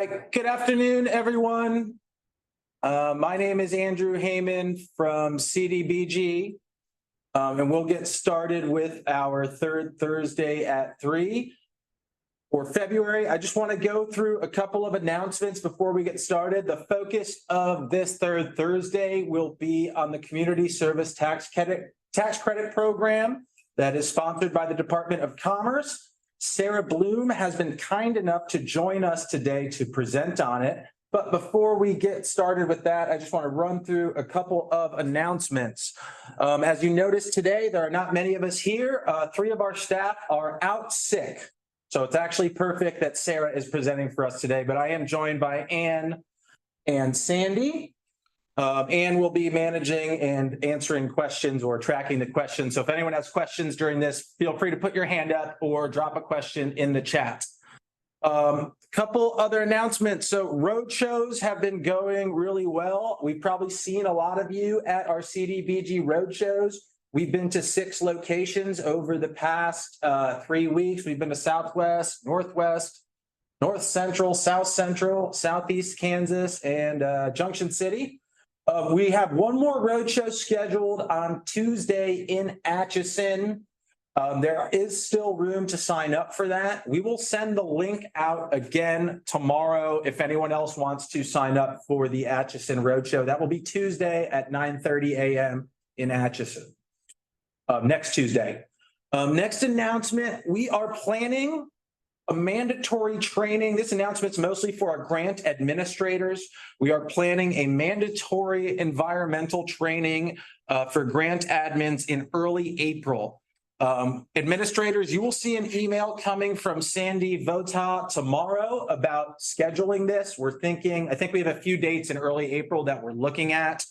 Good afternoon, everyone. My name is Andrew Heyman from CDBG, and we'll get started with our third Thursday at 3 for February. I just want to go through a couple of announcements before we get started. The focus of this third Thursday will be on the Community Service Tax Credit Program that is sponsored by the Department of Commerce. Sarah Bloom has been kind enough to join us today to present on it. But before we get started with that, I just want to run through a couple of announcements. As you noticed today, there are not many of us here. 3 of our staff are out sick. So it's actually perfect that Sarah is presenting for us today, but I am joined by Ann and Sandy. Ann will be managing and answering questions or tracking the questions. So if anyone has questions during this, feel free to put your hand up or drop a question in the chat. Couple other announcements. So road shows have been going really well. We've probably seen a lot of you at our CDBG road shows. We've been to 6 locations over the past 3 weeks. We've been to Southwest, Northwest, North Central, South Central, Southeast Kansas, and Junction City. We have one more road show scheduled on Tuesday in Atchison. There is still room to sign up for that. We will send the link out again tomorrow if anyone else wants to sign up for the Atchison Roadshow. That will be Tuesday at 9:30 a.m. in Atchison. Next Tuesday. Next announcement, we are planning a mandatory training. This announcement's mostly for our grant administrators. We are planning a mandatory environmental training for grant admins in early April. Administrators, you will see an email coming from Sandy Vota tomorrow about scheduling this. I think we have a few dates in early April that we're looking at.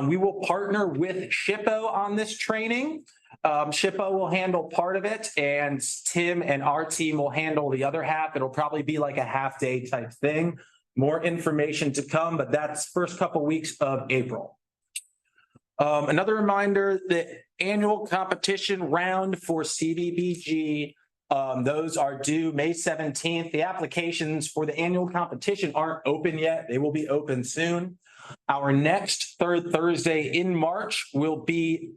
We will partner with SHPO on this training. SHPO will handle part of it, and Tim and our team will handle the other half. It'll probably be like a half-day type thing. More information to come, but that's first couple weeks of April. Another reminder, the annual competition round for CDBG, those are due May 17th. The applications for the annual competition aren't open yet. They will be open soon. Our next third Thursday in March will be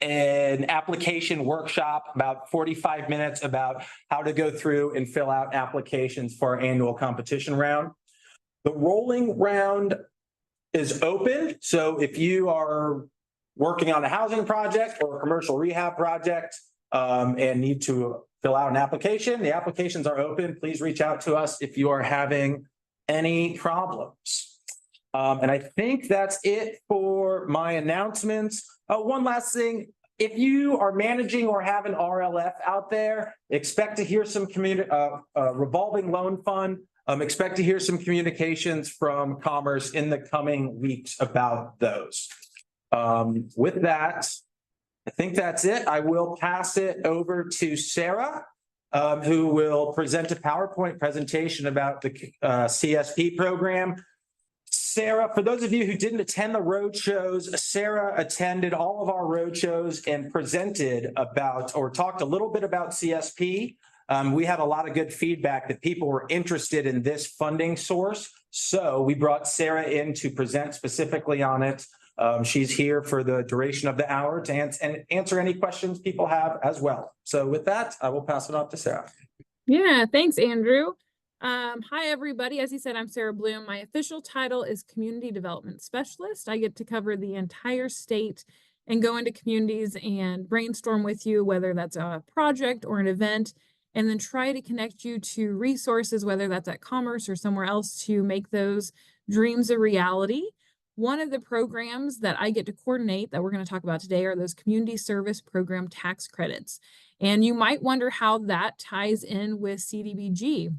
an application workshop, about 45 minutes, about how to go through and fill out applications for our annual competition round. The rolling round is open. So if you are working on a housing project or a commercial rehab project and need to fill out an application, the applications are open. Please reach out to us if you are having any problems. And I think that's it for my announcements. One last thing, if you are managing or have an RLF out there, expect to hear some revolving loan fund. Expect to hear some communications from Commerce in the coming weeks about those. With that, I think that's it. I will pass it over to Sarah, who will present a PowerPoint presentation about the CSP program. Sarah, for those of you who didn't attend the road shows, Sarah attended all of our road shows and presented about or talked a little bit about CSP. We had a lot of good feedback that people were interested in this funding source. So we brought Sarah in to present specifically on it. She's here for the duration of the hour to answer any questions people have as well. So with that, I will pass it off to Sarah. Yeah, thanks, Andrew. Hi, everybody. As he said, I'm Sarah Bloom. My official title is Community Development Specialist. I get to cover the entire state and go into communities and brainstorm with you, whether that's a project or an event, and then try to connect you to resources, whether that's at Commerce or somewhere else, to make those dreams a reality. One of the programs that I get to coordinate that we're going to talk about today are those community service program tax credits. And you might wonder how that ties in with CDBG.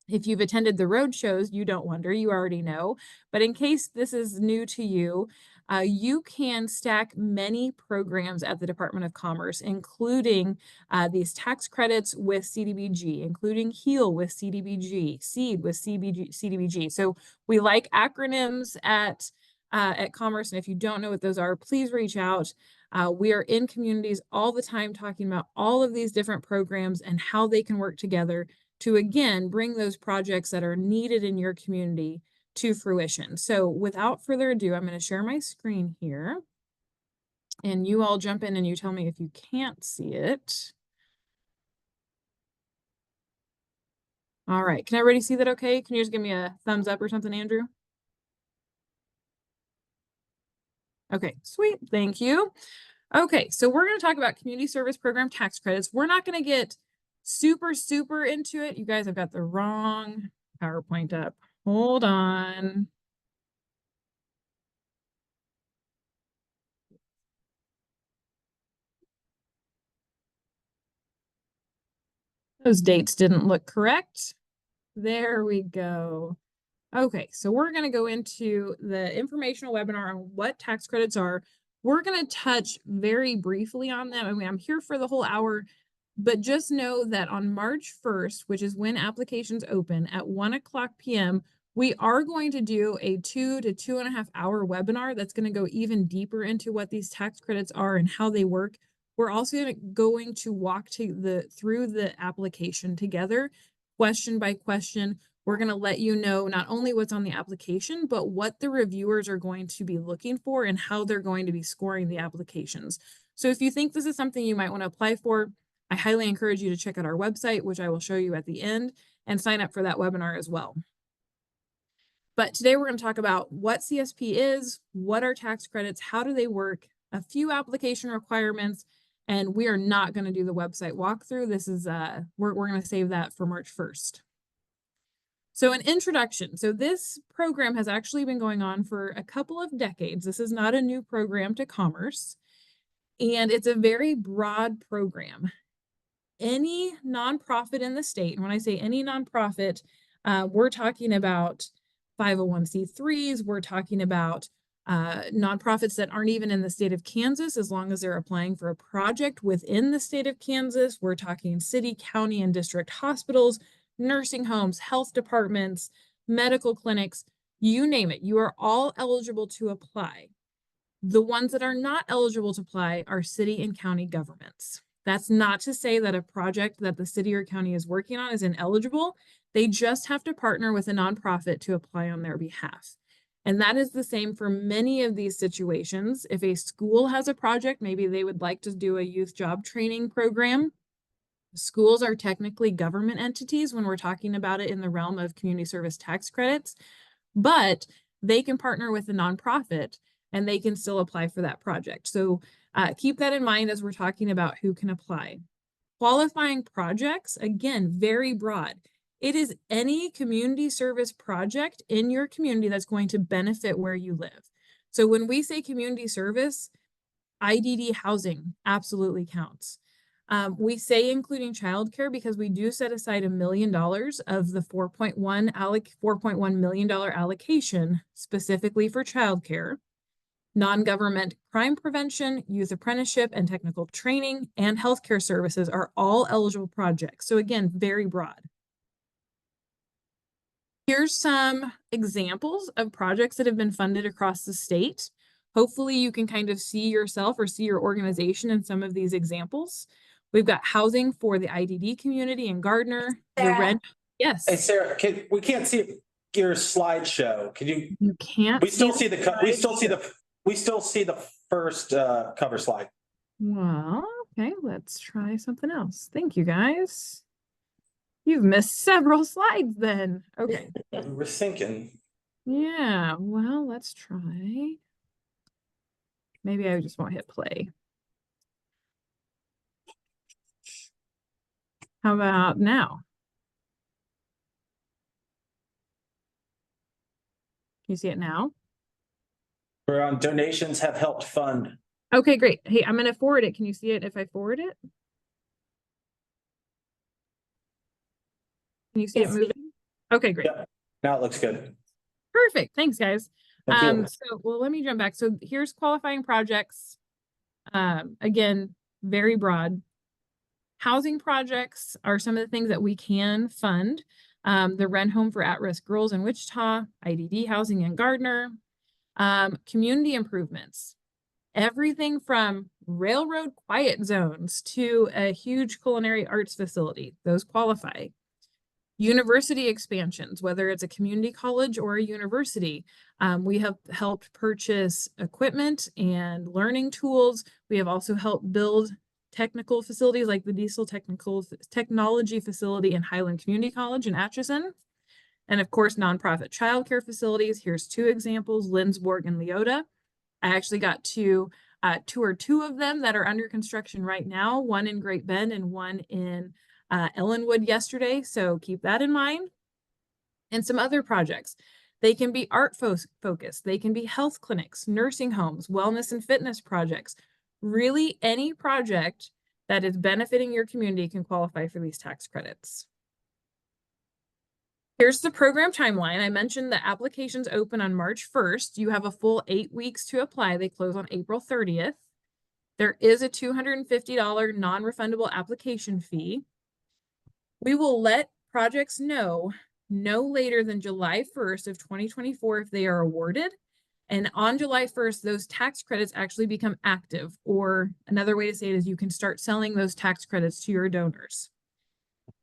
If you've attended the road shows, you don't wonder, you already know. But in case this is new to you, you can stack many programs at the Department of Commerce, including these tax credits with CDBG, including HEAL with CDBG, SEED with CDBG. So we like acronyms at Commerce, and if you don't know what those are, please reach out. We are in communities all the time talking about all of these different programs and how they can work together to, again, bring those projects that are needed in your community to fruition. So without further ado, I'm going to share my screen here. And you all jump in and you tell me if you can't see it. All right, can everybody see that okay? Can you just give me a thumbs up or something, Andrew? Okay, sweet, thank you. Okay, so we're going to talk about community service program tax credits. We're not going to get super into it. You guys have got the wrong PowerPoint up. Hold on. Those dates didn't look correct. There we go. Okay, so we're going to go into the informational webinar on what tax credits are. We're going to touch very briefly on them. I mean, I'm here for the whole hour, but just know that on March 1st, which is when applications open at 1:00 p.m., we are going to do a 2 to 2.5 hour webinar that's going to go even deeper into what these tax credits are and how they work. We're also going to walk through the application together, question by question. We're going to let you know not only what's on the application, but what the reviewers are going to be looking for and how they're going to be scoring the applications. So if you think this is something you might want to apply for, I highly encourage you to check out our website, which I will show you at the end, and sign up for that webinar as well. But today we're going to talk about what CSP is, what are tax credits, how do they work, a few application requirements, and we are not going to do the website walkthrough. This is, we're going to save that for March 1st. So an introduction. So this program has actually been going on for a couple of decades. This is not a new program to commerce, and it's a very broad program. Any nonprofit in the state, and when I say any nonprofit, we're talking about 501c3s, we're talking about nonprofits that aren't even in the state of Kansas, as long as they're applying for a project within the state of Kansas. We're talking city, county, and district hospitals, nursing homes, health departments, medical clinics, you name it. You are all eligible to apply. The ones that are not eligible to apply are city and county governments. That's not to say that a project that the city or county is working on is ineligible. They just have to partner with a nonprofit to apply on their behalf. And that is the same for many of these situations. If a school has a project, maybe they would like to do a youth job training program. Schools are technically government entities when we're talking about it in the realm of community service tax credits, but they can partner with a nonprofit and they can still apply for that project. So keep that in mind as we're talking about who can apply. Qualifying projects, again, very broad. It is any community service project in your community that's going to benefit where you live. So when we say community service, IDD housing absolutely counts. We say including childcare because we do set aside $1 million of the $4.1 million allocation specifically for childcare. Non-government crime prevention, youth apprenticeship and technical training, and healthcare services are all eligible projects. So again, very broad. Here's some examples of projects that have been funded across the state. Hopefully you can kind of see yourself or see your organization in some of these examples. We've got housing for the IDD community in Gardner. The rent. Yes. Hey, Sarah, we can't see your slideshow. Can you? You can't. We still see the first cover slide. Well, okay, let's try something else. Thank you, guys. You've missed several slides then. Okay. We were thinking. Yeah, well, let's try. Maybe I just won't hit play. How about now? Can you see it now? We're on donations have helped fund. Okay, great. Hey, I'm going to forward it. Can you see it if I forward it? Can you see it moving? Okay, great. Yeah. Now it looks good. Perfect. Thanks, guys. Thank you. So, well, let me jump back. So here's qualifying projects. Again, very broad. Housing projects are some of the things that we can fund. The rent home for at-risk girls in Wichita, IDD housing in Gardner, community improvements, everything from railroad quiet zones to a huge culinary arts facility. Those qualify. University expansions, whether it's a community college or a university. We have helped purchase equipment and learning tools. We have also helped build technical facilities like the Diesel Technology Facility in Highland Community College in Atchison. And of course, nonprofit childcare facilities. Here's two examples, Lindsborg and Leota. I actually got to tour two of them that are under construction right now, one in Great Bend and one in Ellenwood yesterday. So keep that in mind. And some other projects. They can be art focused. They can be health clinics, nursing homes, wellness and fitness projects. Really, any project that is benefiting your community can qualify for these tax credits. Here's the program timeline. I mentioned the applications open on March 1st. You have a full 8 weeks to apply. They close on April 30th. There is a $250 non-refundable application fee. We will let projects know no later than July 1st of 2024 if they are awarded. And on July 1st, those tax credits actually become active, or another way to say it is you can start selling those tax credits to your donors.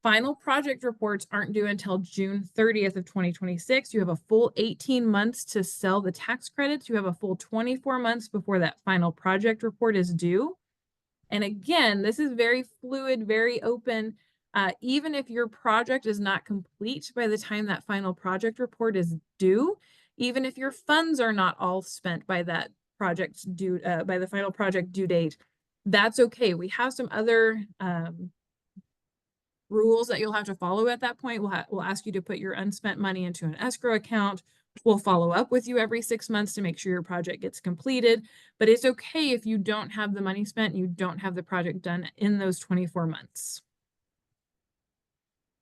Final project reports aren't due until June 30th of 2026. You have a full 18 months to sell the tax credits. You have a full 24 months before that final project report is due. And again, this is very fluid, very open. Even if your project is not complete by the time that final project report is due, even if your funds are not all spent by that project due, by the final project due date, that's okay. We have some other rules that you'll have to follow at that point. We'll ask you to put your unspent money into an escrow account. We'll follow up with you every 6 months to make sure your project gets completed, but it's okay if you don't have the money spent, you don't have the project done in those 24 months.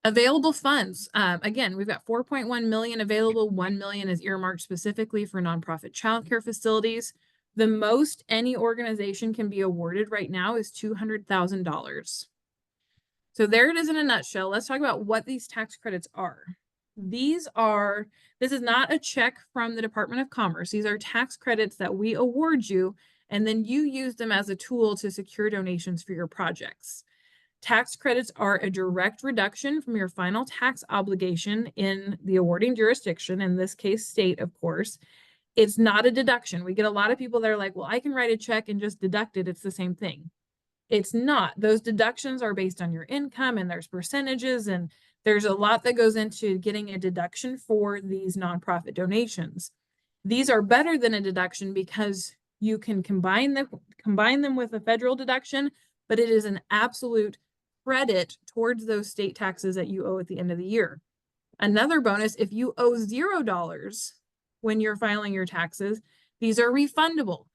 Available funds. Again, we've got 4.1 million available. 1 million is earmarked specifically for nonprofit childcare facilities. The most any organization can be awarded right now is $200,000. So there it is in a nutshell. Let's talk about what these tax credits are. This is not a check from the Department of Commerce. These are tax credits that we award you, and then you use them as a tool to secure donations for your projects. Tax credits are a direct reduction from your final tax obligation in the awarding jurisdiction, in this case, state, of course. It's not a deduction. We get a lot of people that are like, well, I can write a check and just deduct it. It's the same thing. It's not. Those deductions are based on your income, and there's percentages, and there's a lot that goes into getting a deduction for these nonprofit donations. These are better than a deduction because you can combine them with a federal deduction, but it is an absolute credit towards those state taxes that you owe at the end of the year. Another bonus, if you owe $0 when you're filing your taxes, these are refundable.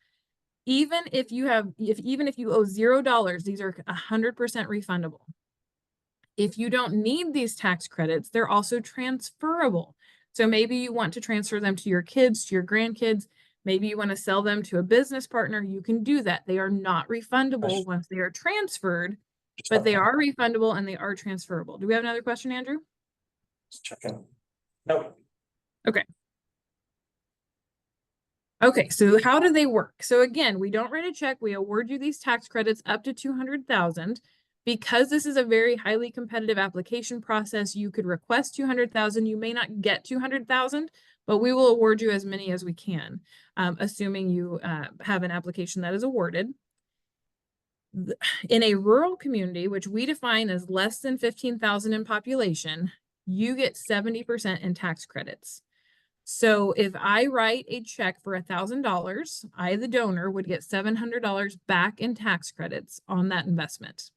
Even if you owe $0, these are 100% refundable. If you don't need these tax credits, they're also transferable. So maybe you want to transfer them to your kids, to your grandkids. Maybe you want to sell them to a business partner. You can do that. They are not refundable once they are transferred, but they are refundable and they are transferable. Do we have another question, Andrew? Just checking. Nope. Okay. Okay, so how do they work? So again, we don't write a check. We award you these tax credits up to $200,000. Because this is a very highly competitive application process, you could request $200,000. You may not get $200,000, but we will award you as many as we can, assuming you have an application that is awarded. In a rural community, which we define as less than 15,000 in population, you get 70% in tax credits. So if I write a check for $1,000, I, the donor, would get $700 back in tax credits on that investment.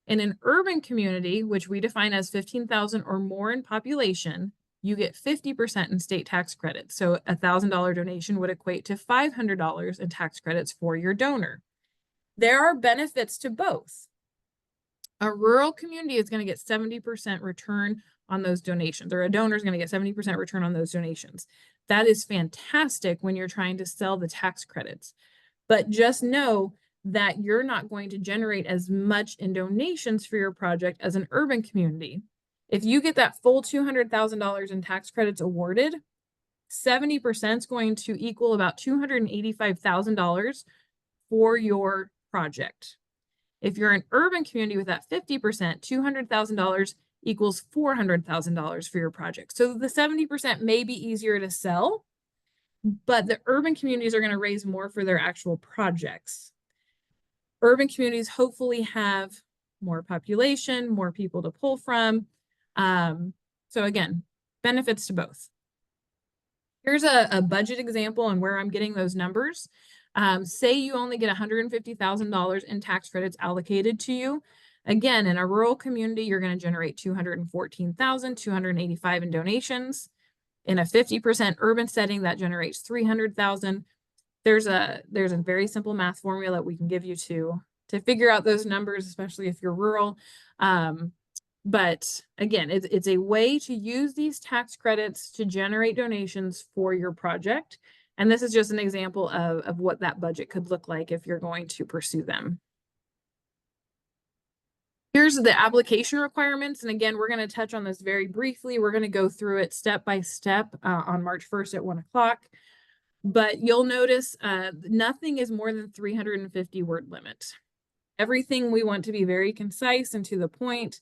In an urban community, which we define as 15,000 or more in population, you get 50% in state tax credits. So a $1,000 donation would equate to $500 in tax credits for your donor. There are benefits to both. A rural community is going to get 70% return on those donations, or a donor is going to get 70% return on those donations. That is fantastic when you're trying to sell the tax credits. But just know that you're not going to generate as much in donations for your project as an urban community. If you get that full $200,000 in tax credits awarded, 70% is going to equal about $285,000 for your project. If you're an urban community with that 50%, $200,000 equals $400,000 for your project. So the 70% may be easier to sell, but the urban communities are going to raise more for their actual projects. Urban communities hopefully have more population, more people to pull from. So again, benefits to both. Here's a budget example and where I'm getting those numbers. Say you only get $150,000 in tax credits allocated to you. Again, in a rural community, you're going to generate $214,285 in donations. In a 50% urban setting, that generates $300,000. There's a very simple math formula that we can give you to figure out those numbers, especially if you're rural. But again, it's a way to use these tax credits to generate donations for your project. And this is just an example of what that budget could look like if you're going to pursue them. Here's the application requirements. And again, we're going to touch on this very briefly. We're going to go through it step by step on March 1st at 1 o'clock. But you'll notice nothing is more than 350 word limit. Everything we want to be very concise and to the point.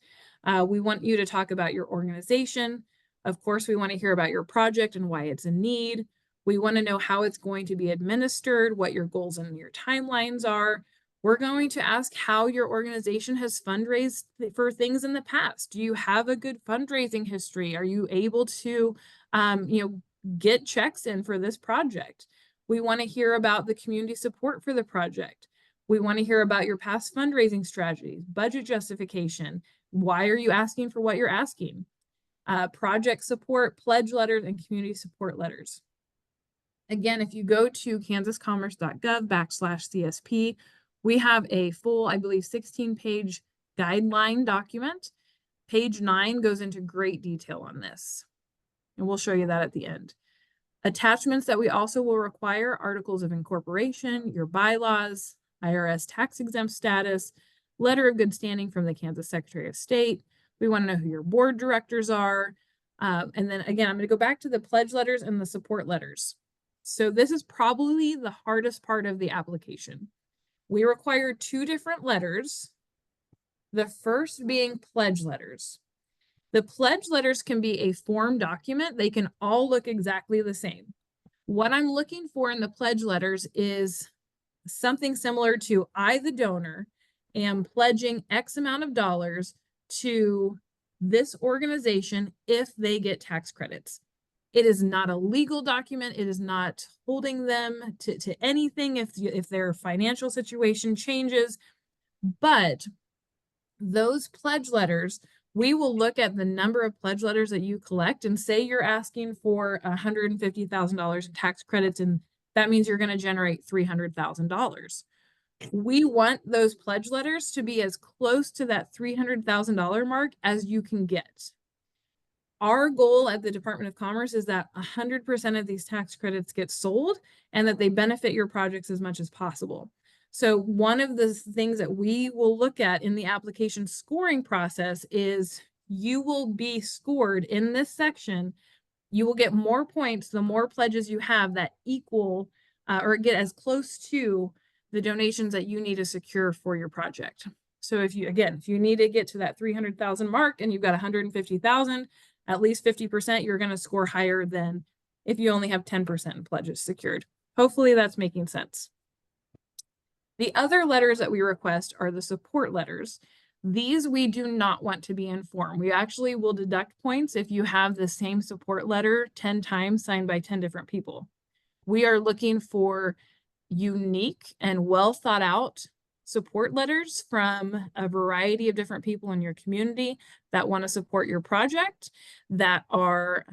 We want you to talk about your organization. Of course, we want to hear about your project and why it's in need. We want to know how it's going to be administered, what your goals and your timelines are. We're going to ask how your organization has fundraised for things in the past. Do you have a good fundraising history? Are you able to, get checks in for this project? We want to hear about the community support for the project. We want to hear about your past fundraising strategies, budget justification. Why are you asking for what you're asking? Project support, pledge letters, and community support letters. Again, if you go to kansascommerce.gov/CSP, we have a full, I believe, 16-page guideline document. Page 9 goes into great detail on this, and we'll show you that at the end. Attachments that we also will require: articles of incorporation, your bylaws, IRS tax exempt status, letter of good standing from the Kansas Secretary of State. We want to know who your board directors are. And then again, I'm going to go back to the pledge letters and the support letters. So this is probably the hardest part of the application. We require 2 different letters. The first being pledge letters. The pledge letters can be a form document. They can all look exactly the same. What I'm looking for in the pledge letters is something similar to: I, the donor, am pledging X amount of dollars to this organization if they get tax credits. It is not a legal document. It is not holding them to anything if their financial situation changes. But those pledge letters, we will look at the number of pledge letters that you collect, and say you're asking for $150,000 in tax credits, and that means you're going to generate $300,000. We want those pledge letters to be as close to that $300,000 mark as you can get. Our goal at the Department of Commerce is that 100% of these tax credits get sold and that they benefit your projects as much as possible. So one of the things that we will look at in the application scoring process is you will be scored in this section. You will get more points the more pledges you have that equal or get as close to the donations that you need to secure for your project. So if you need to get to that 300,000 mark and you've got 150,000, at least 50%, you're going to score higher than if you only have 10% pledges secured. Hopefully that's making sense. The other letters that we request are the support letters. These we do not want to be in form. We actually will deduct points if you have the same support letter 10 times signed by 10 different people. We are looking for unique and well thought out support letters from a variety of different people in your community that want to support your project, that are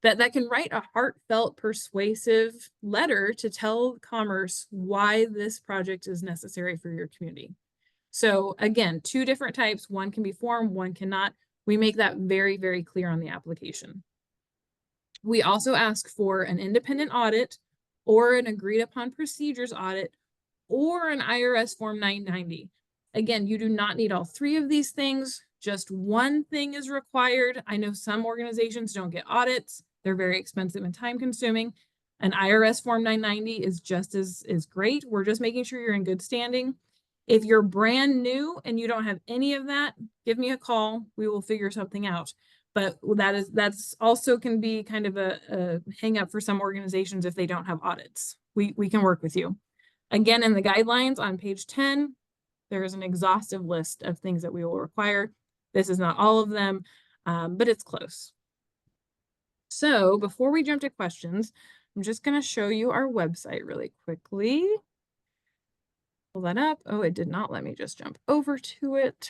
that can write a heartfelt, persuasive letter to tell Commerce why this project is necessary for your community. So again, 2 different types. One can be form, one cannot. We make that very, very clear on the application. We also ask for an independent audit or an agreed upon procedures audit or an IRS Form 990. Again, you do not need all 3 of these things. Just one thing is required. I know some organizations don't get audits. They're very expensive and time consuming. An IRS Form 990 is just as great. We're just making sure you're in good standing. If you're brand new and you don't have any of that, give me a call. We will figure something out. But that's also can be kind of a hang up for some organizations if they don't have audits. We can work with you. Again, in the guidelines on page 10, there is an exhaustive list of things that we will require. This is not all of them, but it's close. So before we jump to questions, I'm just going to show you our website really quickly. Pull that up. Oh, it did not let me just jump over to it.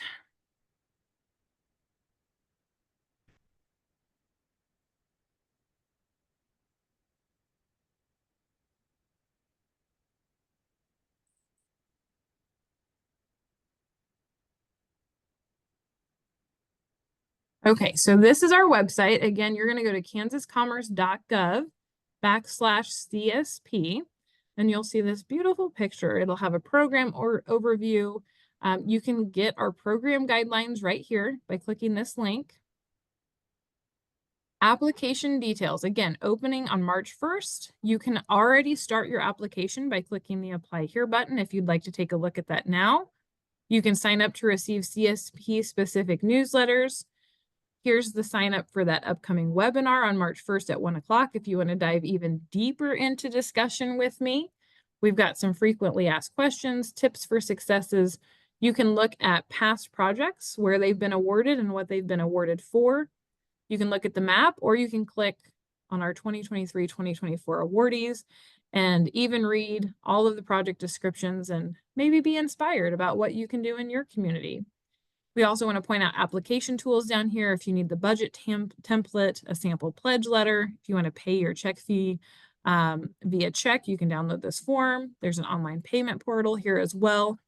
Okay, so this is our website. Again, you're going to go to kansascommerce.gov/CSP, and you'll see this beautiful picture. It'll have a program or overview. You can get our program guidelines right here by clicking this link. Application details, again, opening on March 1st. You can already start your application by clicking the Apply Here button if you'd like to take a look at that now. You can sign up to receive CSP-specific newsletters. Here's the sign up for that upcoming webinar on March 1st at 1 o'clock if you want to dive even deeper into discussion with me. We've got some frequently asked questions, tips for successes. You can look at past projects, where they've been awarded and what they've been awarded for. You can look at the map, or you can click on our 2023-2024 awardees and even read all of the project descriptions and maybe be inspired about what you can do in your community. We also want to point out application tools down here. If you need the budget template, a sample pledge letter, if you want to pay your check fee via check, you can download this form. There's an online payment portal here as well.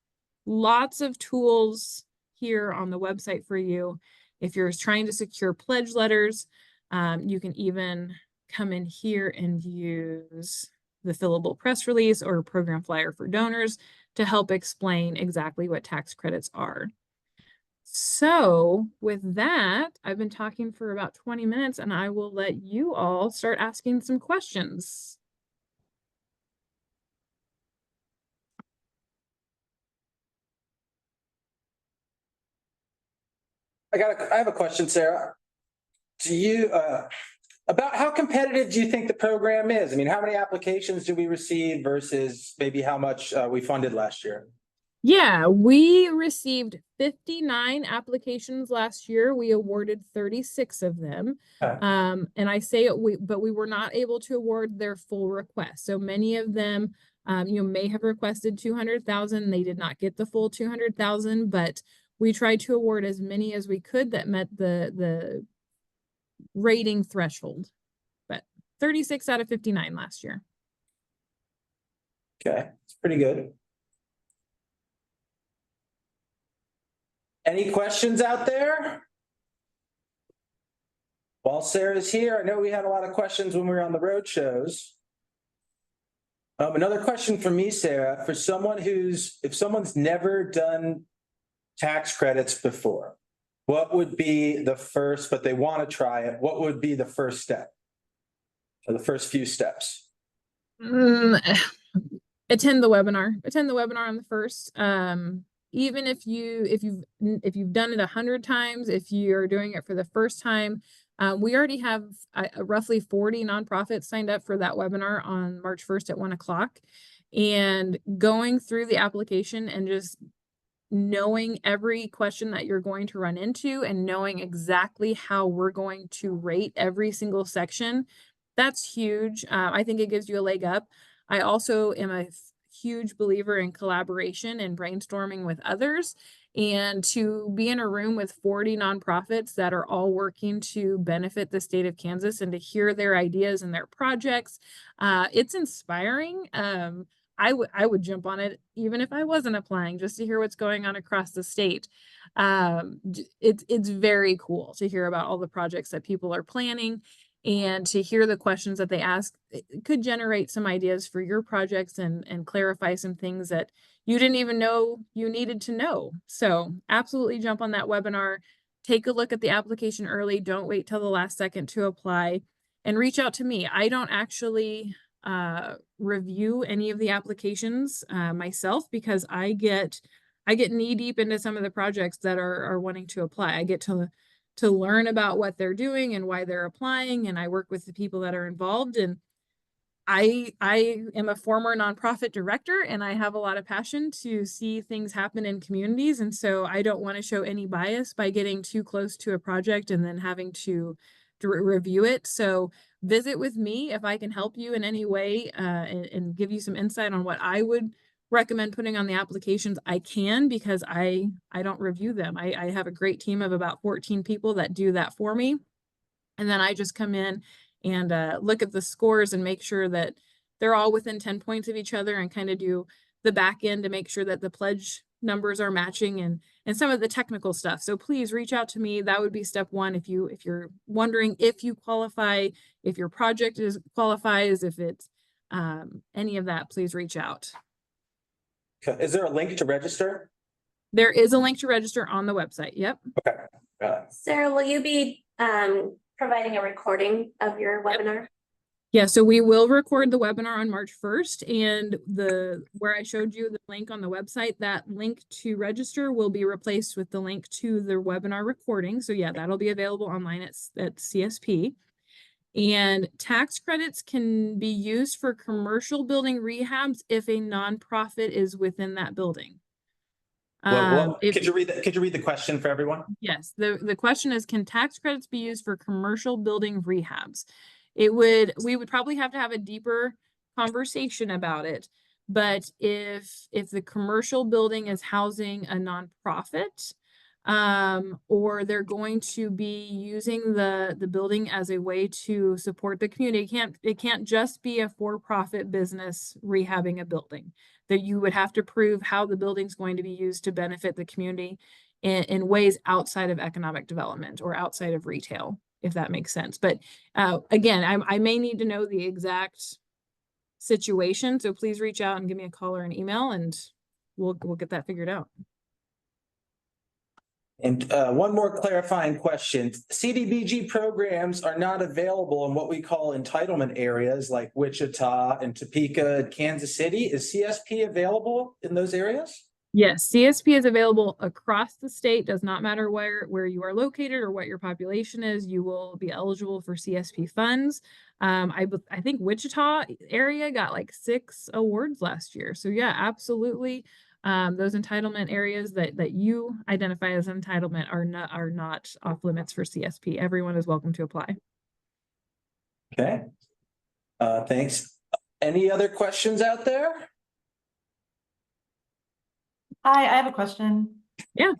Lots of tools here on the website for you. If you're trying to secure pledge letters, you can even come in here and use the fillable press release or program flyer for donors to help explain exactly what tax credits are. So with that, I've been talking for about 20 minutes and I will let you all start asking some questions. I have a question, Sarah. Do you, about how competitive do you think the program is? I mean, how many applications do we receive versus maybe how much we funded last year? Yeah, we received 59 applications last year. We awarded 36 of them. Okay. And I say but we were not able to award their full request. So many of them, may have requested 200,000. They did not get the full 200,000, but we tried to award as many as we could that met the rating threshold. But 36 out of 59 last year. Okay, it's pretty good. Any questions out there? While Sarah's here, I know we had a lot of questions when we were on the road shows. Another question for me, Sarah, for someone if someone's never done tax credits before, what would be the first, but they want to try it, what would be the first step? Or the first few steps? Attend the webinar. Attend the webinar on the first. Even if you've done it 100 times, if you're doing it for the first time, we already have roughly 40 nonprofits signed up for that webinar on March 1st at 1 o'clock. And going through the application and just knowing every question that you're going to run into and knowing exactly how we're going to rate every single section, that's huge. I think it gives you a leg up. I also am a huge believer in collaboration and brainstorming with others, and to be in a room with 40 nonprofits that are all working to benefit the state of Kansas and to hear their ideas and their projects. It's inspiring. I would jump on it even if I wasn't applying, just to hear what's going on across the state. It's very cool to hear about all the projects that people are planning. And to hear the questions that they ask, it could generate some ideas for your projects and clarify some things that you didn't even know you needed to know. So absolutely jump on that webinar. Take a look at the application early. Don't wait till the last second to apply, and reach out to me. I don't actually review any of the applications myself, because I get I get knee deep into some of the projects that are wanting to apply. I get to learn about what they're doing and why they're applying, and I work with the people that are involved. And I am a former nonprofit director, and I have a lot of passion to see things happen in communities. And so I don't want to show any bias by getting too close to a project and then having to review it. So visit with me if I can help you in any way, and give you some insight on what I would recommend putting on the applications. I can, because I don't review them. I have a great team of about 14 people that do that for me. And then I just come in and look at the scores and make sure that they're all within 10 points of each other, and kind of do the back end to make sure that the pledge numbers are matching, and some of the technical stuff. So please reach out to me. That would be step one. If you're wondering if you qualify, if your project qualifies, if it's any of that, please reach out. Okay. Is there a link to register? There is a link to register on the website. Yep. Okay. Sarah, will you be providing a recording of your webinar? Yeah, so we will record the webinar on March 1st, and where I showed you the link on the website, that link to register will be replaced with the link to the webinar recording. So yeah, that'll be available online at CSP. And tax credits can be used for commercial building rehabs if a nonprofit is within that building. Could you read the question for everyone? Yes, the question is, can tax credits be used for commercial building rehabs? We would probably have to have a deeper conversation about it. But if the commercial building is housing a nonprofit, or they're going to be using the building as a way to support the community, it can't just be a for-profit business rehabbing a building. That you would have to prove how the building's going to be used to benefit the community in ways outside of economic development or outside of retail, if that makes sense. But again, I may need to know the exact situation, so please reach out and give me a call or an email, and we'll get that figured out. And one more clarifying question. CDBG programs are not available in what we call entitlement areas like Wichita and Topeka and Kansas City. Is CSP available in those areas? Yes, CSP is available across the state. Does not matter where you are located or what your population is, you will be eligible for CSP funds. I think Wichita area got like 6 awards last year. So yeah, absolutely. Those entitlement areas that you identify as entitlement are not off limits for CSP. Everyone is welcome to apply. Okay. Thanks. Any other questions out there? Hi, I have a question. Yeah.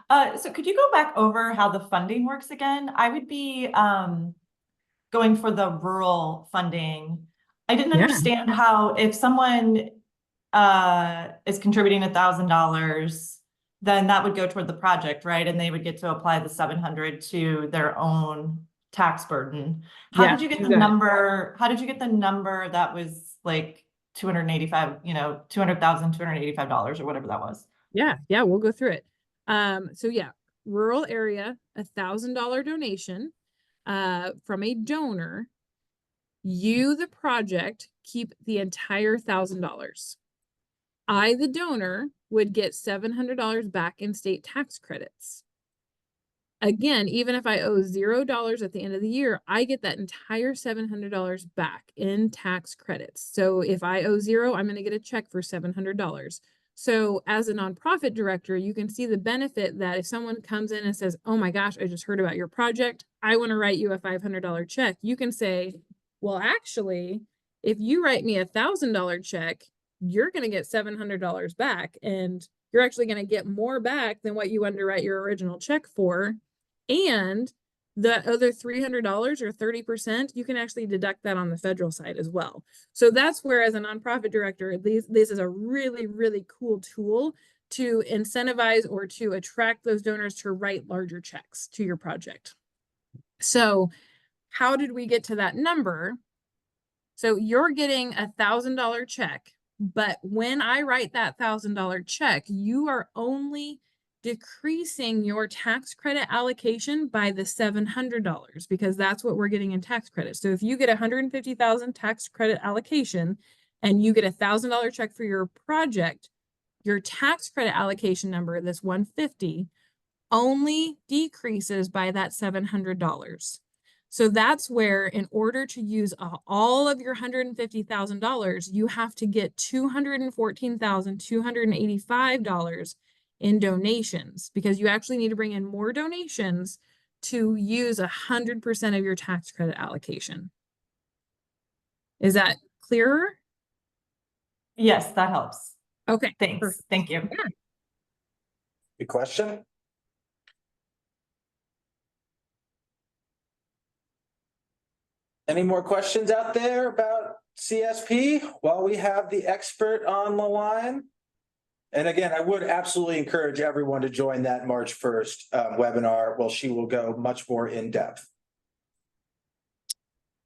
So could you go back over how the funding works again? I would be going for the rural funding. I didn't understand how, if someone is contributing $1,000, then that would go toward the project, right? And they would get to apply the 700 to their own tax burden. How did you get the number? How did you get the number that was like 285, $200,285 or whatever that was? Yeah, we'll go through it. So yeah, rural area, $1,000 donation from a donor. You, the project, keep the entire $1,000. I, the donor, would get $700 back in state tax credits. Again, even if I owe $0 at the end of the year, I get that entire $700 back in tax credits. So if I owe 0, I'm going to get a check for $700. So as a nonprofit director, you can see the benefit that if someone comes in and says, oh my gosh, I just heard about your project, I want to write you a $500 check. You can say, well, actually, if you write me a $1,000 check, you're going to get $700 back, and you're actually going to get more back than what you underwrite your original check for. And the other $300 or 30%, you can actually deduct that on the federal side as well. So that's where, as a nonprofit director, this is a really, really cool tool to incentivize or to attract those donors to write larger checks to your project. So how did we get to that number? So you're getting $1,000 check, but when I write that $1,000 check, you are only decreasing your tax credit allocation by the $700, because that's what we're getting in tax credit. So if you get $150,000 tax credit allocation and you get $1,000 check for your project, your tax credit allocation number, this 150, only decreases by that $700. So that's where, in order to use all of your $150,000, you have to get $214,285 in donations, because you actually need to bring in more donations to use 100% of your tax credit allocation. Is that clearer? Yes, that helps. Okay. Thanks. Perfect. Thank you. Yeah. Good question. Any more questions out there about CSP while we have the expert on the line? And again, I would absolutely encourage everyone to join that March 1st webinar. Well, she will go much more in depth.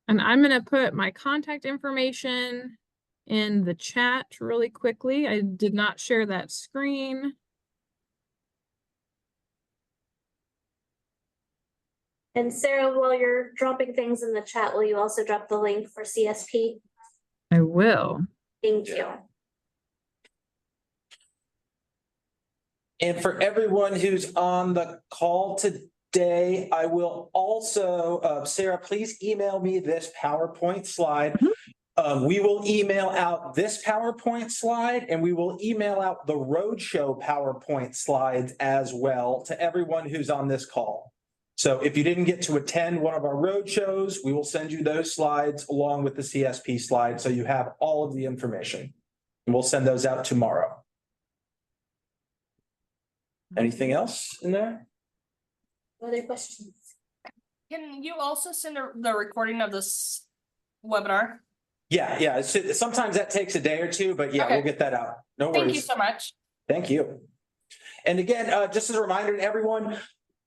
And I'm going to put my contact information in the chat really quickly. I did not share that screen. And Sarah, while you're dropping things in the chat, will you also drop the link for CSP? I will. Thank you. And for everyone who's on the call today, I will also, Sarah, please email me this PowerPoint slide. We will email out this PowerPoint slide, and we will email out the roadshow PowerPoint slides as well to everyone who's on this call. So if you didn't get to attend one of our road shows, we will send you those slides along with the CSP slides, so you have all of the information. And we'll send those out tomorrow. Anything else in there? Other questions? Can you also send the recording of this webinar? Yeah. Sometimes that takes a day or two, but yeah, Okay. we'll get that out. No worries. Thank you so much. Thank you. And again, just as a reminder to everyone,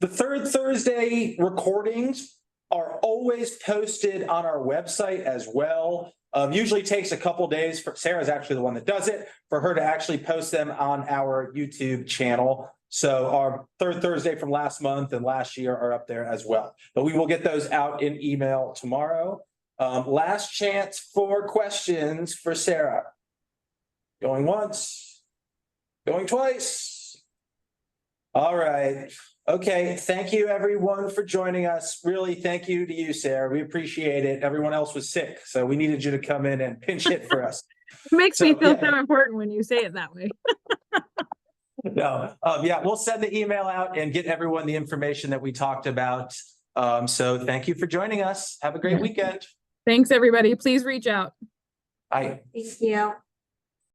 the third Thursday recordings are always posted on our website as well. Usually takes a couple days for Sarah's actually the one that does it, for her to actually post them on our YouTube channel. So our third Thursday from last month and last year are up there as well. But we will get those out in email tomorrow. Last chance for questions for Sarah. Going once, going twice. All right. Okay. Thank you everyone for joining us. Really, thank you to you, Sarah. We appreciate it. Everyone else was sick, so we needed you to come in and pinch hit for us. It makes me feel yeah. so important when you say it that way. No, yeah, we'll send the email out and get everyone the information that we talked about. So thank you for joining us. Have a great weekend. Thanks, everybody. Please reach out. Bye. Thank you.